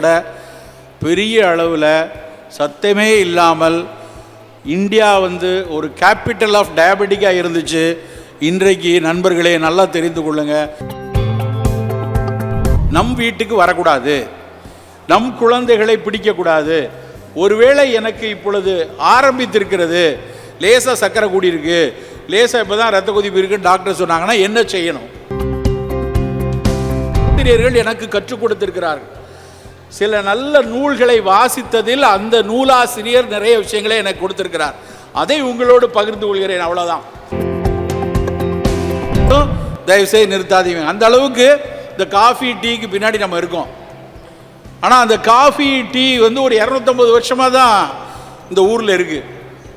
விட பெரிய அளவில் சத்தமே இல்லாமல் இந்தியா ஒரு கேபிட்டல் ஆஃப் டயபெட்டிக்காக இருந்துச்சு. இன்றைக்கு நண்பர்களே நல்லா தெரிந்து கொள்ளுங்க, நம் வீட்டுக்கு வரக்கூடாது, நம் குழந்தைகளை பிடிக்கக்கூடாது. ஒருவேளை எனக்கு இப்பொழுது ஆரம்பித்திருக்கிறது, லேசாக சக்கரை கூடியிருக்கு, லேசாக இப்போ தான் ரத்த கொதிப்பு இருக்குன்னு டாக்டர் சொன்னாங்கன்னா என்ன செய்யணும்? ஆசிரியர்கள் எனக்கு கற்றுக் கொடுத்திருக்கிறார்கள். சில நல்ல நூல்களை வாசித்ததில் அந்த நூலாசிரியர் நிறைய விஷயங்களை எனக்கு கொடுத்திருக்கிறார். அதை உங்களோடு பகிர்ந்து கொள்கிறேன், அவ்வளோதான். தயவுசெய்து நிறுத்தாதீங்க. அந்த அளவுக்கு இந்த காஃபி டீக்கு பின்னாடி நம்ம இருக்கோம். ஆனால் அந்த காஃபி டீ ஒரு 250 வருஷமாக தான் இந்த ஊரில் இருக்குது.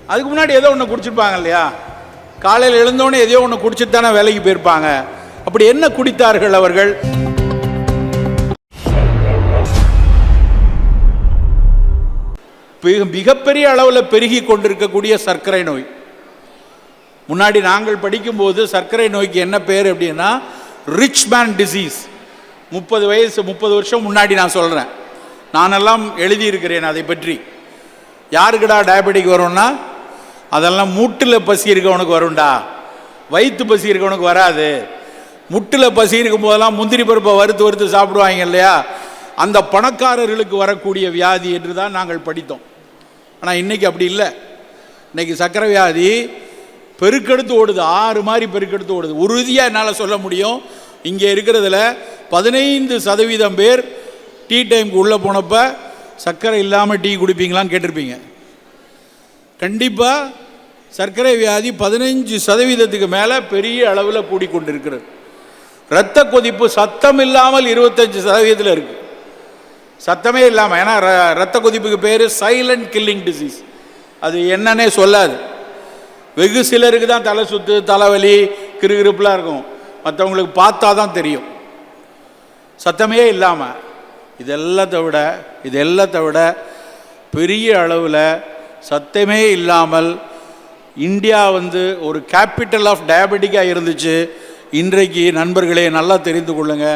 அதுக்கு முன்னாடி ஏதோ ஒன்று குடிச்சிருப்பாங்க இல்லையா? காலையில் எழுந்தோடனே எதையோ ஒன்று குடிச்சிட்டு தானே வேலைக்கு போயிருப்பாங்க. அப்படி என்ன குடித்தார்கள் அவர்கள்? மிகப்பெரிய அளவில் பெருகி கொண்டிருக்கக்கூடிய சர்க்கரை நோய். முன்னாடி நாங்கள் படிக்கும்போது சர்க்கரை நோய்க்கு என்ன பேர் அப்படின்னா ரிச் மேன் டிசீஸ். 30 வருஷம் முன்னாடி நான் சொல்கிறேன். நானெல்லாம் எழுதியிருக்கிறேன் அதை பற்றி. யாருக்குடா டயபெட்டிக் வரும்னா, அதெல்லாம் மூட்டில் பசி இருக்கவனுக்கு வரும்டா, வயிற்று பசி இருக்கவனுக்கு வராது. முட்டில் பசி இருக்கும் போதெல்லாம் முந்திரி பருப்பை வறுத்து சாப்பிடுவாங்க இல்லையா, அந்த பணக்காரர்களுக்கு வரக்கூடிய வியாதி என்று தான் நாங்கள் படித்தோம். ஆனால் இன்றைக்கி அப்படி இல்லை. இன்றைக்கி சர்க்கரை வியாதி பெருக்கெடுத்து ஓடுது, 6 மாதிரி பெருக்கெடுத்து ஓடுது. உறுதியாக என்னால் சொல்ல முடியும், இங்கே இருக்கிறதுல 15% பேர் டீ டைமுக்கு உள்ளே போனப்போ சர்க்கரை இல்லாமல் டீ குடிப்பீங்களான்னு கேட்டிருப்பீங்க. கண்டிப்பாக சர்க்கரை வியாதி 15% மேலே பெரிய அளவில் கூடிக்கொண்டிருக்கிறது. இரத்த கொதிப்பு சத்தம் இல்லாமல் 25% இருக்குது. சத்தமே இல்லாமல், ஏன்னா இரத்த கொதிப்புக்கு பேர் சைலண்ட் கில்லிங் டிசீஸ். அது என்னன்னே சொல்லாது. வெகு சிலருக்கு தான் தலை சுற்று, தலைவலி, கிருகிருப்புலாம் இருக்கும். மற்றவங்களுக்கு பார்த்தா தான் தெரியும். சத்தமே இல்லாமல் இதெல்லாத்தை விட பெரிய அளவில் சத்தமே இல்லாமல் இந்தியா ஒரு கேபிட்டல் ஆஃப் டயபெட்டிக்காக இருந்துச்சு. இன்றைக்கு நண்பர்களே நல்லா தெரிந்து கொள்ளுங்க,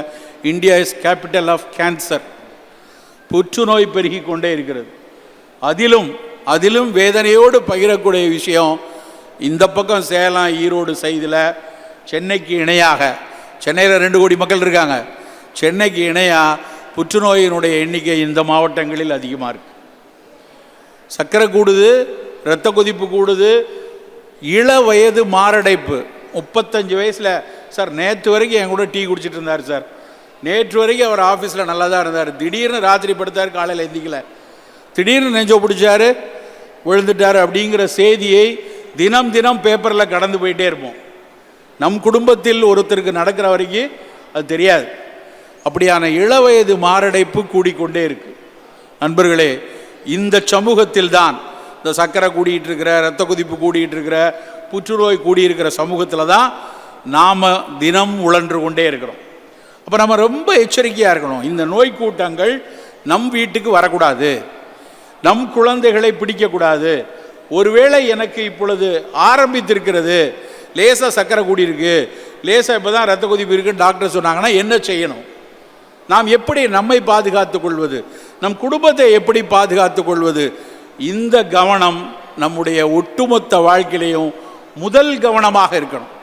India is capital of cancer. புற்றுநோய் பெருகி கொண்டே இருக்கிறது. அதிலும் வேதனையோடு பகிரக்கூடிய விஷயம், இந்த பக்கம் சேலம், ஈரோடு சைடில் சென்னைக்கு இணையாக, சென்னையில் 2 கோடி மக்கள் இருக்காங்க, சென்னைக்கு இணையாக புற்றுநோயினுடைய எண்ணிக்கை இந்த மாவட்டங்களில் அதிகமாக இருக்குது. சர்க்கரை கூடுது, இரத்த கொதிப்பு கூடுது, இள வயது மாரடைப்பு. 35 வயசில் சார், நேற்று வரைக்கும் என் கூட டீ குடிச்சிட்டு இருந்தார் சார், நேற்று வரைக்கும் அவர் ஆஃபீஸில் நல்லா தான் இருந்தார், திடீர்னு ராத்திரி படுத்தார், காலையில் எந்திக்கல, திடீர்னு நெஞ்சோ பிடிச்சார், விழுந்துட்டார் அப்படிங்கிற செய்தியை தினம் பேப்பரில் கடந்து போயிட்டே இருப்போம். நம் குடும்பத்தில் ஒருத்தருக்கு நடக்கிற வரைக்கும் அது தெரியாது. அப்படியான இளவயது மாரடைப்பு கூடிக்கொண்டே இருக்கு. நண்பர்களே, இந்த சமூகத்தில் தான் இந்த சர்க்கரை கூடிட்டு இருக்கிற, இரத்த கொதிப்பு கூடிட்டு இருக்கிற, புற்றுநோய் கூடியிருக்கிற சமூகத்தில் தான் நாம் தினம் உழன்று கொண்டே இருக்கிறோம். அப்போ நம்ம ரொம்ப எச்சரிக்கையாக இருக்கணும். இந்த நோய் கூட்டங்கள் நம் வீட்டுக்கு வரக்கூடாது, நம் குழந்தைகளை பிடிக்கக்கூடாது. ஒருவேளை எனக்கு இப்பொழுது ஆரம்பித்திருக்கிறது, லேசாக சக்கரை கூடியிருக்கு, லேசாக இப்போ தான் ரத்த கொதிப்பு இருக்குன்னு டாக்டர் சொன்னாங்கன்னா என்ன செய்யணும்? நாம் எப்படி நம்மை பாதுகாத்து கொள்வது, நம் குடும்பத்தை எப்படி பாதுகாத்து கொள்வது? இந்த கவனம் நம்முடைய ஒட்டுமொத்த வாழ்க்கையிலையும் முதல் கவனமாக இருக்கணும்.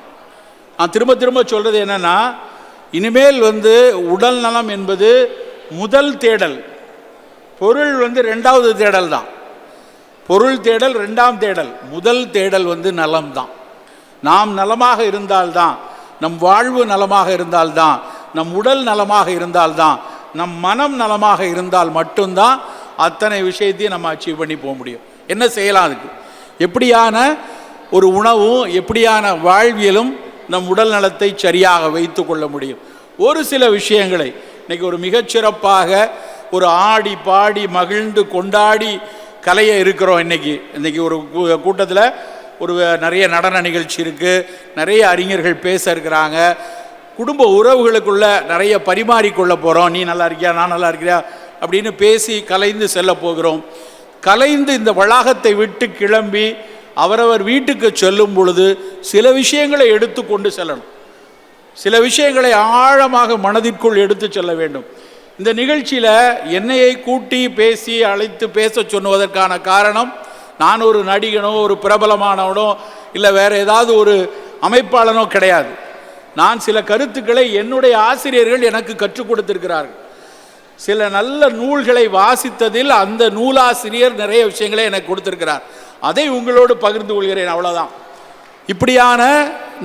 நான் திரும்ப சொல்கிறது என்னென்னா, இனிமேல் உடல் நலம் என்பது முதல் தேடல், பொருள் 2வது தேடல் தான். பொருள் தேடல் 2ஆம் தேடல், முதல் தேடல் நலம்தான். நாம் நலமாக இருந்தால்தான், நம் வாழ்வு நலமாக இருந்தால்தான், நம் உடல் நலமாக இருந்தால்தான், நம் மனம் நலமாக இருந்தால் மட்டும்தான் அத்தனை விஷயத்தையும் நம்ம அச்சீவ் பண்ணி போக முடியும். என்ன செய்யலாம்? அதுக்கு எப்படியான ஒரு உணவும் எப்படியான வாழ்வியலும் நம் உடல் நலத்தை சரியாக வைத்து கொள்ள முடியும். ஒரு சில விஷயங்களை இன்றைக்கி மிகச்சிறப்பாக ஆடி பாடி மகிழ்ந்து கொண்டாடி கலைய இருக்கிறோம். இன்றைக்கி ஒரு கூட்டத்தில் நிறைய நடன நிகழ்ச்சி இருக்குது, நிறைய அறிஞர்கள் பேச இருக்கிறாங்க. குடும்ப உறவுகளுக்குள்ள நிறைய பரிமாறிக்கொள்ள போகிறோம். நீ நல்லா இருக்கியா, நான் நல்லா இருக்கிறியா அப்படின்னு பேசி கலைந்து செல்ல போகிறோம். கலைந்து இந்த வளாகத்தை விட்டு கிளம்பி அவரவர் வீட்டுக்கு செல்லும் பொழுது சில விஷயங்களை எடுத்து கொண்டு செல்லணும். சில விஷயங்களை ஆழமாக மனதிற்குள் எடுத்து செல்ல வேண்டும். இந்த நிகழ்ச்சியில் என்னையை கூட்டி பேசி அழைத்து பேச சொன்னுவதற்கான காரணம், நான் ஒரு நடிகனோ ஒரு பிரபலமானவனோ இல்லை வேற ஏதாவது ஒரு அமைப்பாளனோ கிடையாது. நான் சில கருத்துக்களை என்னுடைய ஆசிரியர்கள் எனக்கு கற்றுக் கொடுத்திருக்கிறார்கள். சில நல்ல நூல்களை வாசித்ததில் அந்த நூலாசிரியர் நிறைய விஷயங்களை எனக்கு கொடுத்திருக்கிறார். அதை உங்களோடு பகிர்ந்து கொள்கிறேன், அவ்வளோதான். இப்படியான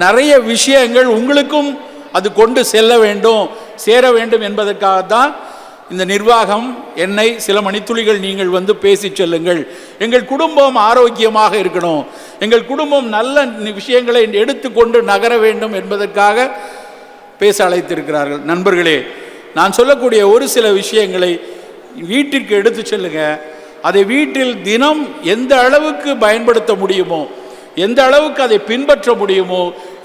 நிறைய விஷயங்கள் உங்களுக்கும் அது கொண்டு செல்ல வேண்டும், சேர வேண்டும் என்பதற்காகத்தான் இந்த நிர்வாகம் என்னை சில மணித்துளிகள் நீங்கள் வந்து பேசி செல்லுங்கள், எங்கள் குடும்பம் ஆரோக்கியமாக இருக்கணும், எங்கள் குடும்பம் நல்ல விஷயங்களை எடுத்துக்கொண்டு நகர வேண்டும் என்பதற்காக பேச அழைத்திருக்கிறார்கள். நண்பர்களே, நான் சொல்லக்கூடிய ஒரு சில விஷயங்களை வீட்டிற்கு எடுத்து செல்லுங்க. அதை வீட்டில் தினம் எந்த அளவுக்கு பயன்படுத்த முடியுமோ, எந்த அளவுக்கு அதை பின்பற்ற முடியுமோ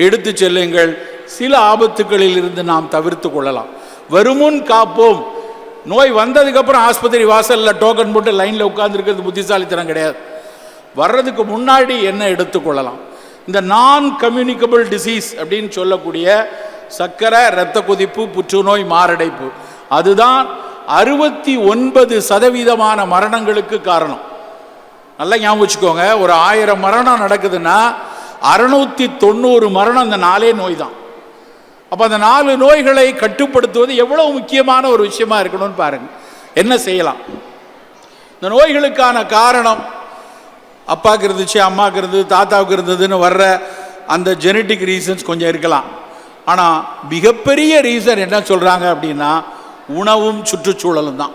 எடுத்து செல்லுங்கள். சில ஆபத்துகளில் இருந்து நாம் தவிர்த்து கொள்ளலாம். வருமுன் காப்போம். நோய் வந்ததுக்கப்புறம் ஆஸ்பத்திரி வாசலில் டோக்கன் போட்டு லைனில் உட்கார்ந்துருக்கிறது புத்திசாலித்தனம் கிடையாது. வர்றதுக்கு முன்னாடி என்ன எடுத்துக்கொள்ளலாம்? இந்த நான் கம்யூனிகபிள் டிசீஸ் அப்படின்னு சொல்லக்கூடிய சர்க்கரை, இரத்த கொதிப்பு, புற்றுநோய், மாரடைப்பு, அதுதான் 69% மரணங்களுக்கு காரணம். நல்லா ஞாபகம் வச்சுக்கோங்க. ஒரு 1000 மரணம் நடக்குதுன்னா 690 மரணம் அந்த 4 நோய் தான். அப்போ அந்த 4 நோய்களை கட்டுப்படுத்துவது எவ்வளவு முக்கியமான ஒரு விஷயமா இருக்கணும்னு பாருங்க. என்ன செய்யலாம்? இந்த நோய்களுக்கான காரணம் அப்பாவுக்கு இருந்துச்சு, அம்மாவுக்கு இருந்தது, தாத்தாவுக்கு இருந்ததுன்னு வர்ற அந்த ஜெனட்டிக் ரீசன்ஸ் கொஞ்சம் இருக்கலாம். ஆனால் மிகப்பெரிய ரீசன் என்ன சொல்கிறாங்க அப்படின்னா உணவும் சுற்றுச்சூழலும் தான்.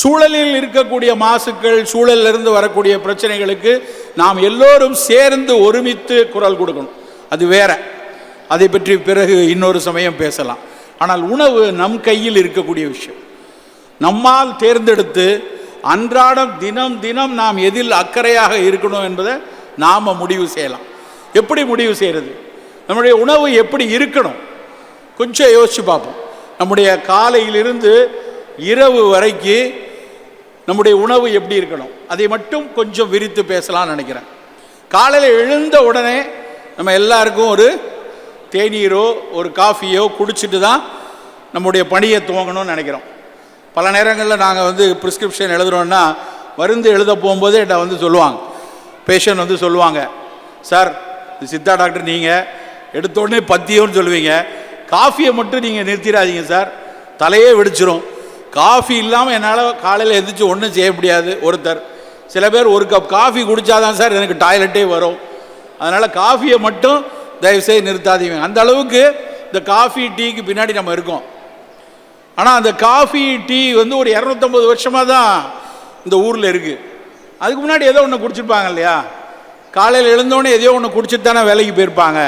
சூழலில் இருக்கக்கூடிய மாசுக்கள், சூழலிலிருந்து வரக்கூடிய பிரச்சனைகளுக்கு நாம் எல்லோரும் சேர்ந்து ஒருமித்து குரல் கொடுக்கணும். அது வேற, அதை பற்றி பிறகு இன்னொரு சமயம் பேசலாம். ஆனால் உணவு நம் கையில் இருக்கக்கூடிய விஷயம். நம்மால் தேர்ந்தெடுத்து அன்றாடம் தினம் தினம் நாம் எதில் அக்கறையாக இருக்கணும் என்பதை நாம் முடிவு செய்யலாம். எப்படி முடிவு செய்கிறது? நம்முடைய உணவு எப்படி இருக்கணும் கொஞ்சம் யோசிச்சு பார்ப்போம். நம்முடைய காலையிலிருந்து இரவு வரைக்கு நம்முடைய உணவு எப்படி இருக்கணும், அதை மட்டும் கொஞ்சம் விரித்து பேசலாம்னு நினைக்கிறேன். காலையில் எழுந்த உடனே நம்ம எல்லாருக்கும் ஒரு தேநீரோ ஒரு காஃபியோ குடிச்சிட்டு தான் நம்முடைய பணியை துவங்கணும்னு நினைக்கிறோம். பல நேரங்களில் நாங்கள் வந்து ப்ரிஸ்கிரிப்ஷன் எழுதுகிறோன்னா மருந்து எழுத போகும்போதே என்கிட்ட வந்து சொல்லுவாங்க, பேஷண்ட் வந்து சொல்லுவாங்க, சார் சித்தா டாக்டர் நீங்கள் எடுத்தோடனே பத்தியம்னு சொல்லுவீங்க, காஃபியை மட்டும் நீங்கள் நிறுத்திடாதீங்க சார், தலையே வெடிச்சிரும். காஃபி இல்லாமல் என்னால் காலையில் எந்திரிச்சு ஒன்றும் செய்ய முடியாது. ஒருத்தர், சில பேர் ஒரு கப் காஃபி குடித்தாதான் சார் எனக்கு டாய்லெட்டே வரும், அதனால் காஃபியை மட்டும் தயவுசெய்து நிறுத்தாதீங்க. அந்த அளவுக்கு இந்த காஃபி டீக்கு பின்னாடி நம்ம இருக்கோம். ஆனால் அந்த காஃபி டீ வந்து ஒரு 250 வருஷமாக தான் இந்த ஊரில் இருக்குது. அதுக்கு முன்னாடி ஏதோ ஒன்று குடிச்சிருப்பாங்க இல்லையா? காலையில் எழுந்தோடனே எதையோ ஒன்று குடிச்சிட்டு தானே வேலைக்கு போயிருப்பாங்க.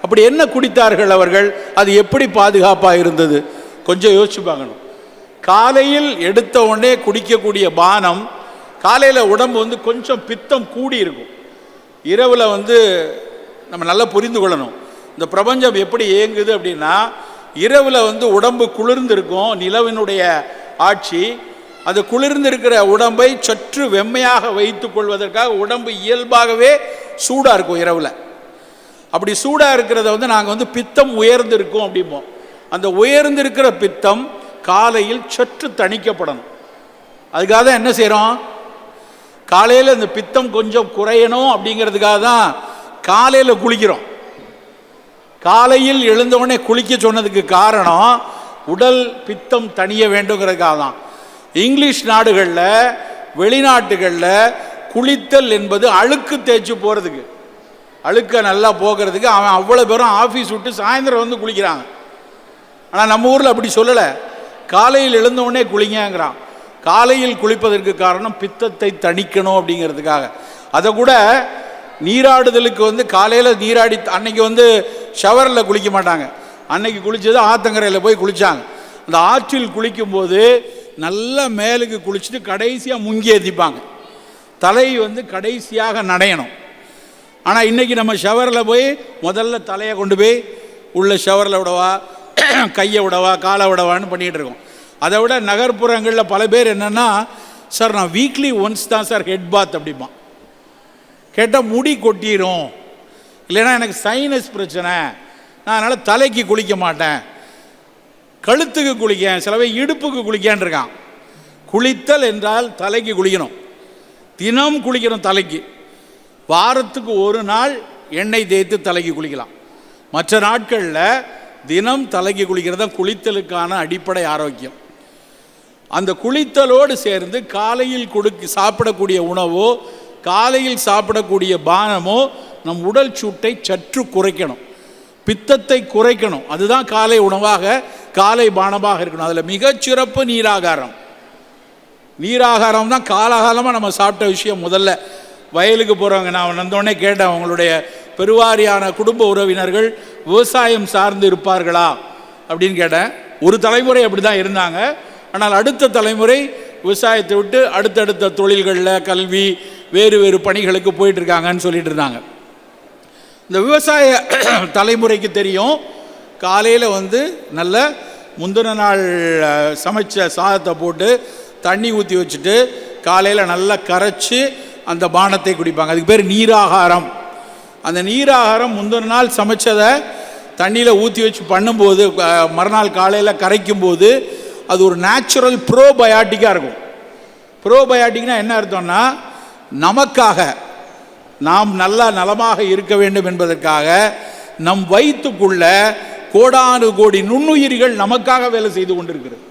அப்படி என்ன குடித்தார்கள் அவர்கள்? அது எப்படி பாதுகாப்பாக இருந்தது? கொஞ்சம் யோசிச்சு பார்க்கணும். காலையில் எடுத்த உடனே குடிக்கக்கூடிய பானம், காலையில் உடம்பு வந்து கொஞ்சம் பித்தம் கூடி இருக்கும். இரவில் வந்து நம்ம நல்லா புரிந்து கொள்ளணும், இந்த பிரபஞ்சம் எப்படி இயங்குது அப்படின்னா, இரவில் வந்து உடம்பு குளிர்ந்திருக்கும், நிலவினுடைய ஆட்சி. அது குளிர்ந்திருக்கிற உடம்பை சற்று வெம்மையாக வைத்து கொள்வதற்காக உடம்பு இயல்பாகவே சூடாக இருக்கும் இரவில். அப்படி சூடாக இருக்கிறத வந்து நாங்கள் வந்து பித்தம் உயர்ந்திருக்கும் அப்படிம்போம். அந்த உயர்ந்திருக்கிற பித்தம் காலையில் சற்று தணிக்கப்படணும். அதுக்காக தான் என்ன செய்கிறோம், காலையில் இந்த பித்தம் கொஞ்சம் குறையணும் அப்படிங்கிறதுக்காக தான் காலையில் குளிக்கிறோம். காலையில் எழுந்தவுடனே குளிக்க சொன்னதுக்கு காரணம் உடல் பித்தம் தணிய வேண்டுங்கிறதுக்காக தான். இங்கிலீஷ் நாடுகளில், வெளிநாட்டுகளில் குளித்தல் என்பது அழுக்கு தேய்ச்சி போகிறதுக்கு, அழுக்க நல்லா போகிறதுக்கு அவன் அவ்வளோ பேரும் ஆஃபீஸ் விட்டு சாயந்தரம் வந்து குளிக்கிறாங்க. ஆனால் நம்ம ஊரில் அப்படி சொல்லலை, காலையில் எழுந்தவுடனே குளிங்கிறான். காலையில் குளிப்பதற்கு காரணம் பித்தத்தை தணிக்கணும் அப்படிங்கிறதுக்காக. அதை கூட நீராடுதலுக்கு வந்து காலையில் நீராடி, அன்னைக்கு வந்து ஷவரில் குளிக்க மாட்டாங்க, அன்னைக்கு குளித்தது ஆத்தங்கரையில் போய் குளித்தாங்க. அந்த ஆற்றில் குளிக்கும்போது நல்லா மேலுக்கு குளிச்சுட்டு கடைசியாக முங்கி ஏற்றிப்பாங்க, தலை வந்து கடைசியாக நனையணும். ஆனால் இன்றைக்கி நம்ம ஷவரில் போய் முதல்ல தலையை கொண்டு போய் உள்ள ஷவரில் விடவா, கையை விடவா, காலை விடவான்னு பண்ணிகிட்டு இருக்கோம். அதை விட நகர்ப்புறங்களில் பல பேர் என்னென்னா, சார் நான் வீக்லி ஒன்ஸ் தான் சார் ஹெட் பாத் அப்படிமா. கேட்டால் முடி கொட்டிடும், இல்லைன்னா எனக்கு சைனஸ் பிரச்சனை, நான் அதனால் தலைக்கு குளிக்க மாட்டேன். கழுத்துக்கு குளிக்க, சிலவை இடுப்புக்கு குளிக்கான் இருக்கான். குளித்தல் என்றால் தலைக்கு குளிக்கணும், தினம் குளிக்கணும் தலைக்கு. வாரத்துக்கு ஒரு நாள் எண்ணெய் தேய்த்து தலைக்கு குளிக்கலாம். மற்ற நாட்களில் தினம் தலைக்கு குளிக்கிறது தான் குளித்தலுக்கான அடிப்படை ஆரோக்கியம். அந்த குளித்தலோடு சேர்ந்து காலையில் சாப்பிடக்கூடிய உணவோ காலையில் சாப்பிடக்கூடிய பானமோ நம் உடல் சூட்டை சற்று குறைக்கணும், பித்தத்தை குறைக்கணும். அதுதான் காலை உணவாக காலை பானமாக இருக்கணும். அதில் மிகச்சிறப்பு நீராகாரம். நீராகாரம் தான் காலகாலமாக நம்ம சாப்பிட்ட விஷயம். முதல்ல வயலுக்கு போகிறவங்க, நான் வந்தோடனே கேட்டேன், அவங்களுடைய பெருவாரியான குடும்ப உறவினர்கள் விவசாயம் சார்ந்து இருப்பார்களா அப்படின்னு கேட்டேன். ஒரு தலைமுறை அப்படி தான் இருந்தாங்க. ஆனால் அடுத்த தலைமுறை விவசாயத்தை விட்டு அடுத்தடுத்த தொழில்களில், கல்வி, வேறு வேறு பணிகளுக்கு போயிட்டுருக்காங்கன்னு சொல்லிட்டு இருந்தாங்க. இந்த விவசாய தலைமுறைக்கு தெரியும், காலையில் நல்ல முந்தின நாள் சமைச்ச சாதத்தை போட்டு தண்ணி ஊற்றி வச்சுட்டு காலையில் நல்லா கரைச்சி அந்த பானத்தை குடிப்பாங்க. அதுக்கு பேர் நீராகாரம். அந்த நீராகாரம் முந்தின நாள் சமைச்சதை தண்ணியில் ஊற்றி வச்சு பண்ணும்போது, மறுநாள் காலையில் கரைக்கும் போது அது ஒரு நேச்சுரல் ப்ரோபயாட்டிக்காக இருக்கும். ப்ரோபயாட்டிக்னா என்ன அர்த்தம்னா, நமக்காக, நாம் நல்லா நலமாக இருக்க வேண்டும் என்பதற்காக நம் வயிற்றுக்குள்ள கோடானு கோடி நுண்ணுயிரிகள் நமக்காக வேலை செய்து கொண்டிருக்கிறது.